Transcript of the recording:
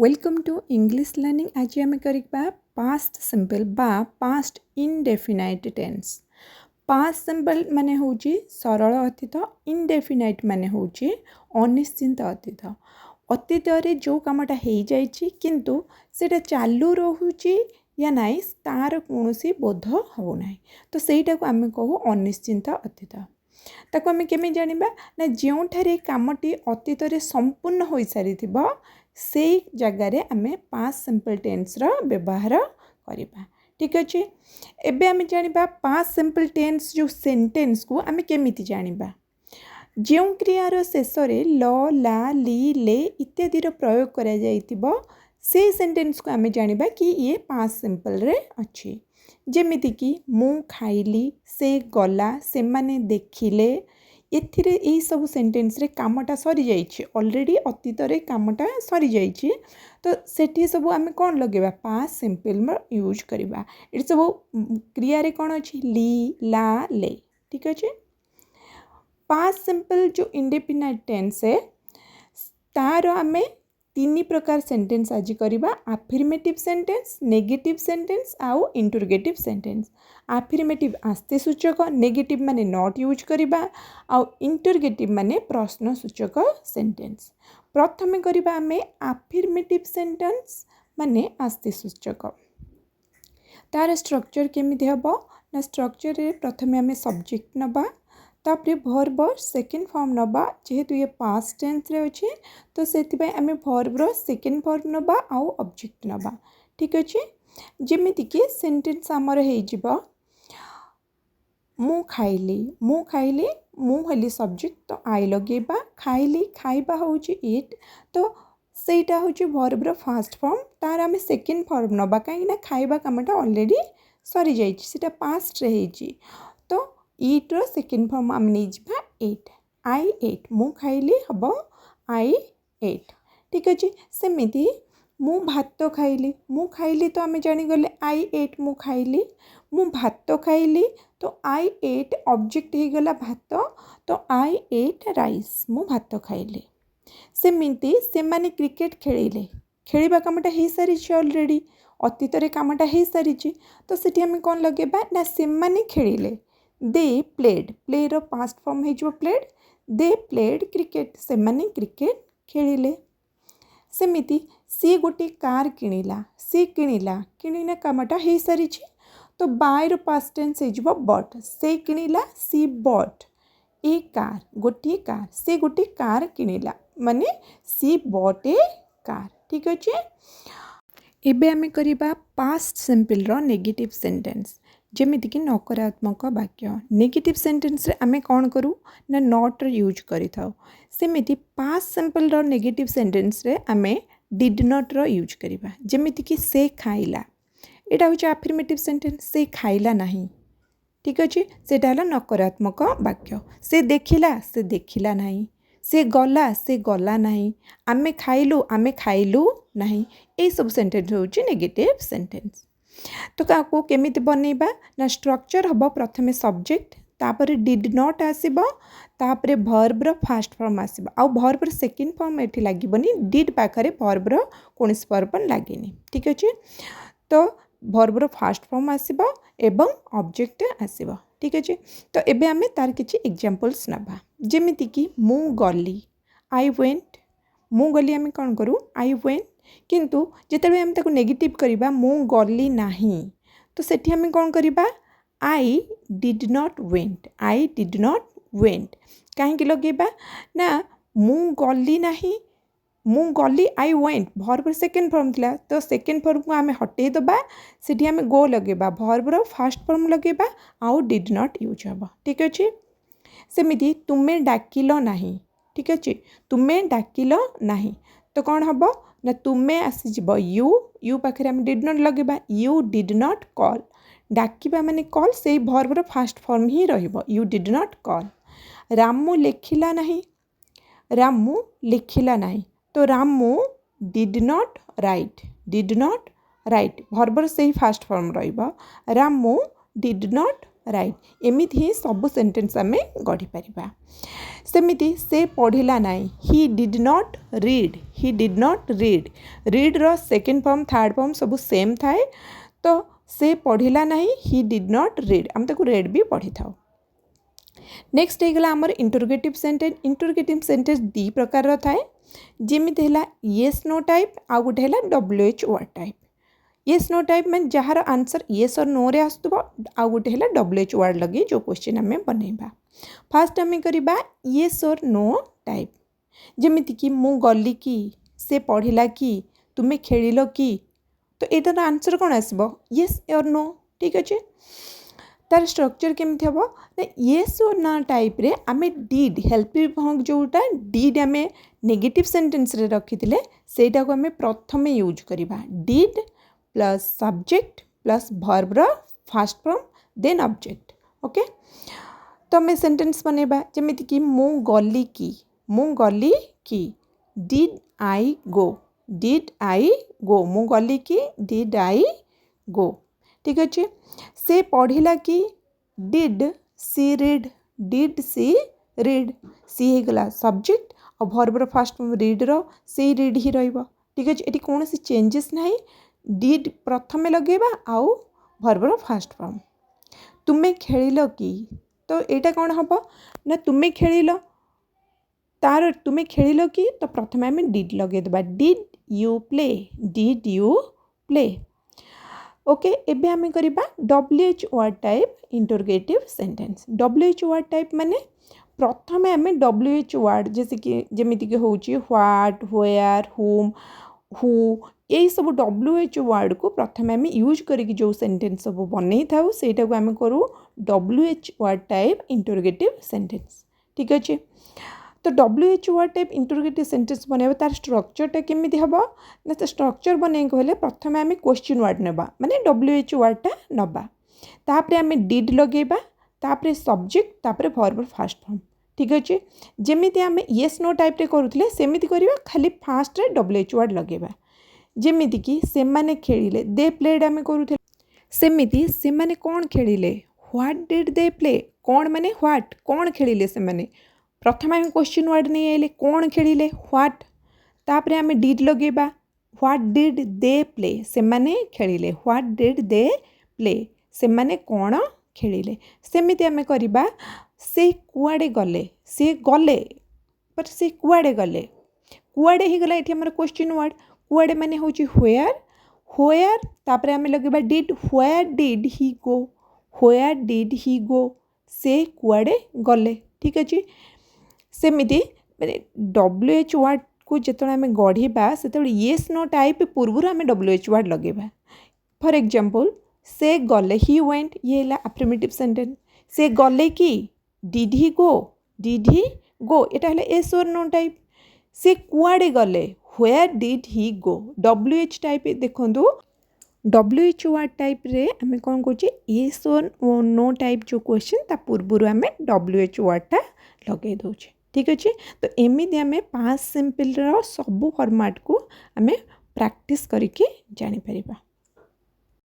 Welcome to English learning. आज आम करवा पास्ट सिंपल बा past indefinite tense. Past simple माने होची सरल अतीत, इनडेफिनाइट माने होची अनिश्चित अतीत। अतीत रे जो कामटा हो जाइछि किंतु सेटा चालू रहुची या नाई तार कोनोसी बोध हो नाई, तो सेटा को आमे कहू अनिश्चित अतीत। ताको आमे केमे जानिबा ना जोंठारे कामटी अतीत रे संपूर्ण होई सारिथिबो से जगार आम पास्ट सिंपल टेन्स रो व्यवहार करवा। ठीक अच्छे, एबे आम जानिबा पास्ट सिंपल टेन्स जो सेंटेंस को आम केमिति जानिबा। जो क्रियार शेष रे ल ला ली ले इत्यादि प्रयोग करा जाइतिबो से सेंटेंस को आम जानिबा कि ये पास्ट सिंपल रे अच्छी। जेमिति कि मु खाइली, से गला, से माने देखिले, एथिरे यही सब सेंटेंस रे कामटा सरी जाइछि, ऑलरेडी अतीत रे कामटा सरी जाइछि, तो सेठी सब आम कौन लगेबा पास्ट सिंपल में यूज करबा। ये सब क्रिया रे कौन अछि ली ला ले। ठीक अच्छे, पास्ट सिंपल जो इंडेफिनाइट टेंस है तार आमे तीन प्रकार सेंटेंस आज करबा। अफर्मेटिव सेंटेंस, नेगेटिव सेंटेंस आउ इंटरोगेटिव सेंटेंस। अफर्मेटिव आस्ते सूचक, नेगेटिव माने नॉट यूज करबा आउ इंटरोगेटिव माने प्रश्न सूचक सेंटेंस। प्रथमे करबा आमे अफर्मेटिव सेंटेंस माने आस्ते सूचक। तार स्ट्रक्चर केमिति हबो ना स्ट्रक्चर रे प्रथमे आमे सब्जेक्ट नबा, तापरे वर्ब सेकेंड फॉर्म नबा। जेहेतु ये पास्ट टेंस रे अछि तो सेति आम वर्ब रो सेकेंड फॉर्म नबा आउ ऑब्जेक्ट नबा। ठीक अच्छे, जेमिति कि सेंटेंस आमर हे जिवो मु खाइली, मु खाइली, मु हेली सब्जेक्ट तो आई लगेबा, खाइली खाइबा होची इट, तो सेटा होची वर्ब रो फर्स्ट फॉर्म, तार आम सेकेंड फॉर्म नबा काहे ना खाइबा कामटा ऑलरेडी सरी जाइछि, सेटा पास्ट रे हेछि, तो ईट रो सेकेंड फॉर्म आम नहीं जा एट। आई एट, मु खाइली हबो आई एट। ठीक अच्छे, सेमिति मु भात खाइली, मु खाइली तो आम जानीगले आई एट मु खाइली, मु भात खाइली तो आई एट ऑब्जेक्ट हो गला भात, तो आई एट राइस, मु भात खाइली। सेमिति से माने क्रिकेट खेलिले, खेलिबा कामटा हो सारी ऑलरेडी, अतीत रे कामटा हो सारी, तो सेठी आम कौन लगेबा ना से माने खेलिले। दे प्लेड, प्ले रो पास्ट फॉर्म हो प्लेड, दे प्लेड क्रिकेट, से माने क्रिकेट खेलिले। सेमिति सी गोटे कार किनिला, सी किनिला, किनिना कामटा हो सारी, तो बाय रो पास्ट टेंस हो बट, से किनिला सी बट ए कार, गोटे कार, से गोटे कार किनिला माने सी बट ए कार। ठीक अच्छे, एबे आमे करिबा पास्ट सिंपल रो नेगेटिव सेंटेंस। जेमिति कि नकारात्मक वाक्य, नेगेटिव सेंटेंस रे आमे कौन करूँ ना नॉट यूज करि थाउ। सेमिति पास्ट सिंपल रो नेगेटिव सेंटेंस रे आमे डिड नॉट रो यूज करिबा। जेमिति कि से खाइला, एटा होचे अफर्मेटिव सेंटेंस, से खाइला नहीं। ठीक अच्छे, सेटा हला नकारात्मक वाक्य। से देखिला नहीं, से गला नहीं, आमे खाइलु नहीं, ए सब सेंटेंस होची नेगेटिव सेंटेंस। तो काको केमिति बनेबा ना स्ट्रक्चर हबो प्रथमे सब्जेक्ट, तापरे डिड नॉट आसीबो, तापरे वर्ब रो फर्स्ट फॉर्म आसीबो, आ वर्ब रो सेकेंड फॉर्म एठी लागिबनी, डिड पाखरे वर्ब रो कोनस वर्ब लागिनी। ठीक अछि, तो वर्ब रो फर्स्ट फॉर्म आसीबो एवं ऑब्जेक्ट आसीबो। ठीक अछि, तो एबे आमे तार किछि एग्जांपल्स नबा। जेमिति कि मु गली, आई वेंट, मु गली आमे कोन करू आई वेंट, किंतु जेतेबे हम ताको नेगेटिव करिबा मु गली नाही, तो सेठी हम कौन करिबा I did not went, I did not went. कहीं लगेबा ना मु गली नाही, मु गली I went, verb second form थिला, तो सेकेंड फॉर्म को आमे हटे दबा, सेठी आमे गो लगेबा, वर्ब रो फर्स्ट फॉर्म लगेबा आउ डिड नॉट यूज हबा। ठीक अछि, सेमिति तुमे डाकिलो नाही। ठीक अछि, तुमे डाकिलो नाही, तो कौन हबो ना तुमे आसीजिबो यू, यू पाखरे हम डिड नॉट लगेबा, यू डिड नॉट कॉल, डाकिबा माने कॉल, से वर्ब रो फर्स्ट फॉर्म ही रहिबो, you did not call. Ramu लेखिला नहीं, रामू लिखिला नहीं, तो Ramu did not write, did not write, verb रो से फर्स्ट फॉर्म रहिबो, रामू डिड नॉट राइट एमिति ही सब सेंटेंस आम गढ़ी पारिबा सेमिति से पढ़िला नाई he did not read he did not read read रो सेकेंड फॉर्म थर्ड फॉर्म सब सेम थाए तो से पढ़िला नाई ही डिड नॉट रीड आम ताको रेड भी पढ़ी थाओ नेक्स्ट होगला आमर इंटरोगेटिव सेंटेंस दी प्रकार थाए जेमिति हैला येस नो टाइप आ गोटे हैला WH word type yes no type mean जार आंसर येस और नो रे आसुबो आ गोटे हैला WH वर्ड लगे जो क्वेश्चन आम बनैबा फास्ट आम करबा येस और नो टाइप जेमिति कि मु गली कि से पढ़िला कि तुमे खेलिलो कि तो एटार आंसर कौन आसबो येस और नो ठीक अच्छे तार स्ट्रक्चर केमती हम ना येस और ना टाइप रे आमे डिड हेल्पिंग वर्ब जोटा डिड आमे नेगेटिव सेंटेंस रे रखिथिले सेटा को आमे प्रथमे यूज करिबा did plus subject plus verb रो first form then object okay तो आमे सेंटेंस बनेबा जेमिति कि मु गली की डिड आई गो मु गली की डिड आई गो ठीक अच्छे से पढ़िला कि डिड सी रीड सी होगला सब्जेक्ट और वर्बर फास्ट फॉर्म रीड रो से रीड ही रहिबो ठीक अच्छे एटी कौन सी चेंजेस नहीं डिड प्रथमे लगेबा आउ वर्बर फास्ट फॉर्म तुमे खेलिलो कि तो एटा कौन हम ना तुमे खेलिलो तार तुमे खेलिलो कि तो प्रथमे आम डिड लगे देबा डिड यू प्ले ओके एबे आमे करिबा WH word type interrogative sentence WH word type माने प्रथमे आमे WH वर्ड जैसे कि जेमिति कि होची व्हाट वेयर हुम हु यही सब WH वर्ड को प्रथमे आमे यूज करिक जो सेंटेंस सब बनै थाउ सेटा को आमे करू WH word type interrogative sentence ठीक अच्छे तो WH word type interrogative sentence बनैबा तार स्ट्रक्चरटा केमिति हबो ना तो स्ट्रक्चर बनै कहले प्रथमे आमे क्वेश्चन वर्ड नेबा माने WH वर्डटा नबा तापरे आमे डिड लगेबा तापरे सब्जेक्ट तापरे वर्ब फास्ट फॉर्म ठीक अच्छे जेमिति आमे येस नो टाइप रे करूथले सेमिति करिबा खाली फास्ट रे WH वर्ड लगेबा जेमिति कि से माने खेलिले दे प्लेड आमे करूथले सेमिति से माने कोन खेलिले व्हाट डिड दे प्ले कोन माने व्हाट कोन खेलिले से माने प्रथम आम क्वेश्चन वर्ड नहीं आइले कौन खेलिले व्हाट तापरे आम डिड लगेबा व्हाट डिड दे प्ले से माने खेलिले व्हाट डिड दे प्ले से माने कौन खेलिले सेमिति आम करिबा से कुआडे गले पर से कुआडे गले कुआडे ही गला एठी हमर क्वेश्चन वर्ड कुआडे माने होची व्हेयर तापरे आम लगेबा डिड व्हेयर डिड ही गो से कुआडे गले ठीक अछि सेमिति माने WH वर्ड को जिते आम गढ़ा से येस नो टाइप पूर्व आम WH वर्ड लगेबा फॉर एग्जांपल से गले ही वेंट ये है अफर्मेटिव सेंटेंस से गले कि डिड ही गो एटा है एस और नो टाइप से कुआडे गले where did he go WH type देखंतु WH वर्ड टाइप रे आम कौन कहे येस और नो टाइप जो क्वेश्चन ता पूर्व आम WH वर्डटा लगे दौचे ठीक अच्छे तो एमती आम पास्ट सिंपल सब फॉर्मेट को आम प्रैक्टिस करके जानी परिबा।